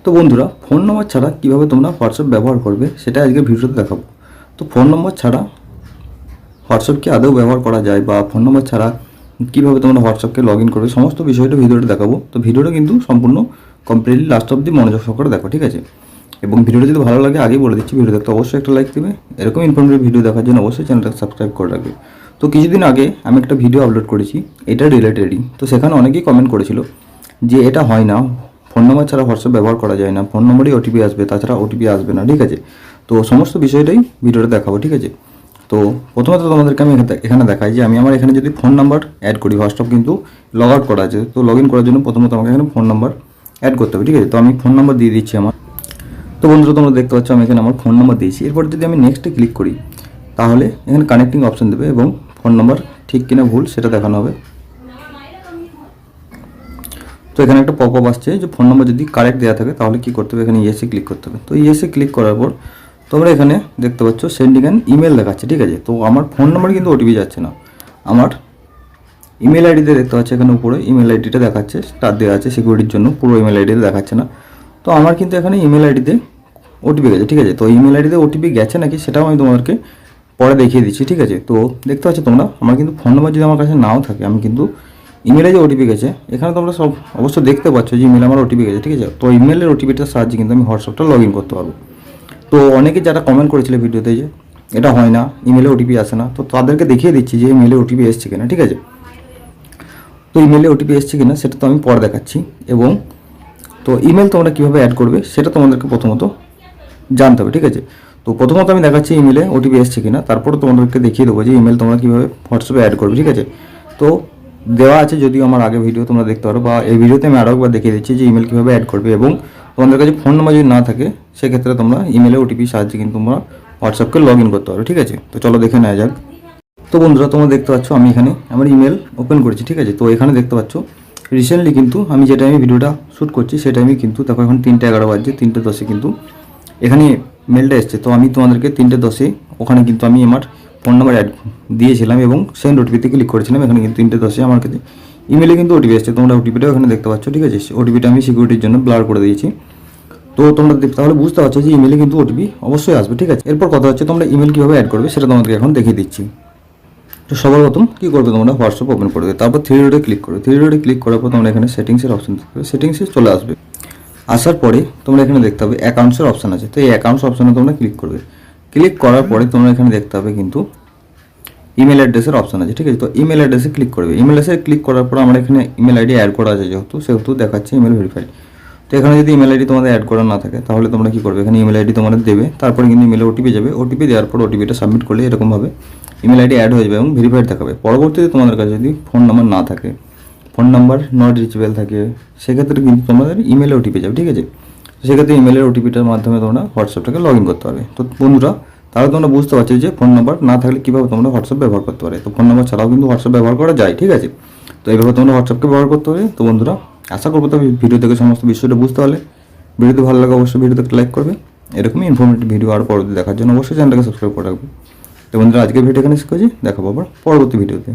তো বন্ধুরা, ফোন নম্বর ছাড়া কীভাবে তোমরা হোয়াটসঅ্যাপ ব্যবহার করবে সেটা আজকে ভিডিওতে দেখাবো। তো ফোন নম্বর ছাড়া হোয়াটসঅ্যাপ কি আদৌ ব্যবহার করা যায়, বা ফোন নম্বর ছাড়া কীভাবে তোমরা হোয়াটসঅ্যাপকে লগ ইন করবে, সমস্ত বিষয়টা ভিডিওটা দেখাবো। তো ভিডিওটা কিন্তু সম্পূর্ণ কমপ্লিটলি লাস্ট অব্দি মনোযোগ সহকারে দেখো, ঠিক আছে? এবং ভিডিওটা যদি ভালো লাগে, আগেই বলে দিচ্ছি, ভিডিও দেখতে অবশ্যই একটা লাইক দেবে। এরকম ইনফরমেটিভ ভিডিও দেখার জন্য অবশ্যই চ্যানেলটাকে সাবস্ক্রাইব করে রাখবে। তো কিছুদিন আগে আমি একটা ভিডিও আপলোড করেছি এটা রিলেটেডই। তো সেখানে অনেকেই কমেন্ট করেছিল যে এটা হয় না, ফোন নম্বর ছাড়া হোয়াটসঅ্যাপ ব্যবহার করা যায় না, ফোন নম্বরেই ওটিপি আসবে, তাছাড়া ওটিপি আসবে না, ঠিক আছে? তো সমস্ত বিষয়টাই ভিডিওটা দেখাবো, ঠিক আছে? তো প্রথমত তোমাদেরকে আমি এখানে দেখাই যে আমি আমার এখানে যদি ফোন নাম্বার অ্যাড করি, হোয়াটসঅ্যাপ কিন্তু লগ আউট করা আছে। তো লগ ইন করার জন্য প্রথমত আমাকে এখানে ফোন নাম্বার অ্যাড করতে হবে, ঠিক আছে? তো আমি ফোন নাম্বার দিয়ে দিচ্ছি আমার। তো বন্ধুরা, তোমরা দেখতে পাচ্ছ আমি এখানে আমার ফোন নাম্বার দিয়েছি। এরপর যদি আমি নেক্সটে ক্লিক করি, তাহলে এখানে কানেক্টিং অপশন দেবে এবং ফোন নাম্বার ঠিক কিনা ভুল সেটা দেখানো হবে। তো এখানে একটা পপ আপ আসছে যে ফোন নাম্বার যদি কারেক্ট দেওয়া থাকে তাহলে কী করতে হবে, এখানে ইয়েসে ক্লিক করতে হবে। তো ইয়েসে ক্লিক করার পর তোমরা এখানে দেখতে পাচ্ছ সেন্ডিং অ্যান ইমেল দেখাচ্ছে, ঠিক আছে? তো আমার ফোন নাম্বার কিন্তু ওটিপি যাচ্ছে না, আমার ইমেল আইডিতে দেখতে পাচ্ছি এখানে উপরে ইমেল আইডিটা দেখাচ্ছে, স্টার দেওয়া আছে সিকিউরিটির জন্য, পুরো ইমেল আইডিতে দেখাচ্ছে না। তো আমার কিন্তু এখানে ইমেল আইডিতে ওটিপি গেছে, ঠিক আছে? তো ইমেল আইডিতে ওটিপি গেছে নাকি সেটাও আমি তোমাদেরকে পরে দেখিয়ে দিচ্ছি, ঠিক আছে? তো দেখতে পাচ্ছ তোমরা, আমার কিন্তু ফোন নাম্বার যদি আমার কাছে নাও থাকে, আমি কিন্তু ইমেলে যে ওটিপি গেছে এখানে তোমরা সব অবশ্য দেখতে পাচ্ছ যে ইমেলে আমার ওটিপি গেছে, ঠিক আছে? তো ইমেলের ওটিপিটার সাহায্যে কিন্তু আমি হোয়াটসঅ্যাপটা লগ ইন করতে পারবো। তো অনেকে যারা কমেন্ট করেছিল ভিডিওতে যে এটা হয় না, ইমেলে ওটিপি আসে না, তো তাদেরকে দেখিয়ে দিচ্ছি যে ইমেলে ওটিপি এসছে কিনা, ঠিক আছে? তো ইমেলে ওটিপি এসছে কিনা সেটা তো আমি পরে দেখাচ্ছি। এবং তো ইমেল তোমরা কীভাবে অ্যাড করবে সেটা তোমাদেরকে প্রথমত জানতে হবে, ঠিক আছে? তো প্রথমত আমি দেখাচ্ছি ইমেলে ওটিপি এসছে কিনা, তারপরে তোমাদেরকে দেখিয়ে দেবো যে ইমেল তোমরা কীভাবে হোয়াটসঅ্যাপে অ্যাড করবে, ঠিক আছে? তো দেওয়া আছে, যদিও আমার আগে ভিডিও তোমরা দেখতে পারো, বা এই ভিডিওতে আমি আরও একবার দেখিয়ে দিচ্ছি যে ইমেল কীভাবে অ্যাড করবে। এবং তোমাদের কাছে ফোন নাম্বার যদি না থাকে সেক্ষেত্রে তোমরা ইমেলে ওটিপি সাহায্যে কিন্তু তোমরা হোয়াটসঅ্যাপকে লগ ইন করতে পারো, ঠিক আছে? তো চলো দেখে নেওয়া যাক। তো বন্ধুরা, তোমরা দেখতে পাচ্ছ আমি এখানে আমার ইমেল ওপেন করেছি, ঠিক আছে? তো এখানে দেখতে পাচ্ছ রিসেন্টলি কিন্তু আমি যে টাইমে ভিডিওটা শ্যুট করছি সেই টাইমে কিন্তু দেখো এখন 3:11 বাজছে, 3:10 কিন্তু এখানে মেলটা এসছে। তো আমি তোমাদেরকে 3:10 ওখানে কিন্তু আমি আমার ফোন নাম্বার অ্যাড দিয়েছিলাম এবং সেন্ড ওটিপিতে ক্লিক করেছিলাম। এখানে কিন্তু 3:10 আমার কাছে ইমেলে কিন্তু ওটিপি এসছে, তোমরা ওটিপিটাও এখানে দেখতে পাচ্ছ, ঠিক আছে? ওটিপিটা আমি সিকিউরিটির জন্য ব্লার করে দিয়েছি। তো তোমরা তাহলে বুঝতে পারছো যে ইমেলে কিন্তু ওটিপি অবশ্যই আসবে, ঠিক আছে? এরপর কথা হচ্ছে তোমরা ইমেল কীভাবে অ্যাড করবে সেটা তোমাদেরকে এখন দেখিয়ে দিচ্ছি। তো সবার প্রথম কী করবে, তোমরা হোয়াটসঅ্যাপ ওপেন করবে, তারপর থ্রি ডটে ক্লিক করবে। থ্রি ডটে ক্লিক করার পর তোমরা এখানে সেটিংসের অপশন থাকবে, সেটিংসে চলে আসবে। আসার পরে তোমরা এখানে দেখতে হবে অ্যাকাউন্টসের অপশান আছে, তো এই অ্যাকাউন্টস অপশানে তোমরা ক্লিক করবে। ক্লিক করার পরে তোমরা এখানে দেখতে হবে কিন্তু ইমেল অ্যাড্রেসের অপশান আছে, ঠিক আছে? তো ইমেল অ্যাড্রেসে ক্লিক করবে। ইমেল অ্যাড্রেসে ক্লিক করার পর আমরা এখানে ইমেল আইডি অ্যাড করা আছে সেহেতু দেখাচ্ছে ইমেল ভেরিফাইড। তো এখানে যদি ইমেল আইডি তোমাদের অ্যাড করা না থাকে তাহলে তোমরা কী করবে, এখানে ইমেল আইডি তোমাদের দেবে, তারপরে কিন্তু ইমেলে ওটিপি যাবে। ওটিপি দেওয়ার পর ওটিপিটা সাবমিট করলে এরকমভাবে ইমেল আইডি অ্যাড হয়ে যাবে এবং ভেরিফাইড দেখাবে। পরবর্তীতে তোমাদের কাছে যদি ফোন নাম্বার না থাকে, ফোন নাম্বার নট রিচেবল থাকে, সেক্ষেত্রে কিন্তু তোমাদের ইমেলে ওটিপি যাবে, ঠিক আছে? সেক্ষেত্রে ইমেলের ওটিপিটার মাধ্যমে তোমরা হোয়াটসঅ্যাপটাকে লগ ইন করতে পারবে। তো বন্ধুরা, তাহলে তোমরা বুঝতে পারছো যে ফোন নাম্বার না থাকলে কীভাবে তোমরা হোয়াটসঅ্যাপ ব্যবহার করতে পারে। তো ফোন নাম্বার ছাড়াও কিন্তু হোয়াটসঅ্যাপ ব্যবহার করা যায়, ঠিক আছে? তো এইভাবে তোমরা হোয়াটসঅ্যাপকে ব্যবহার করতে পারে। তো বন্ধুরা, আশা করবো তুমি ভিডিও থেকে সমস্ত বিষয়টা বুঝতে পারলে। ভিডিওতে ভালো লাগে অবশ্যই ভিডিওতে একটা লাইক করবে। এরকমই ইনফরমেটিভ ভিডিও আর পরবর্তী দেখার জন্য অবশ্যই চ্যানেলটাকে সাবস্ক্রাইব করে রাখবে। তো বন্ধুরা, আজকের ভিডিও এখানে শেষ করছি, দেখাবো আবার পরবর্তী ভিডিওতে।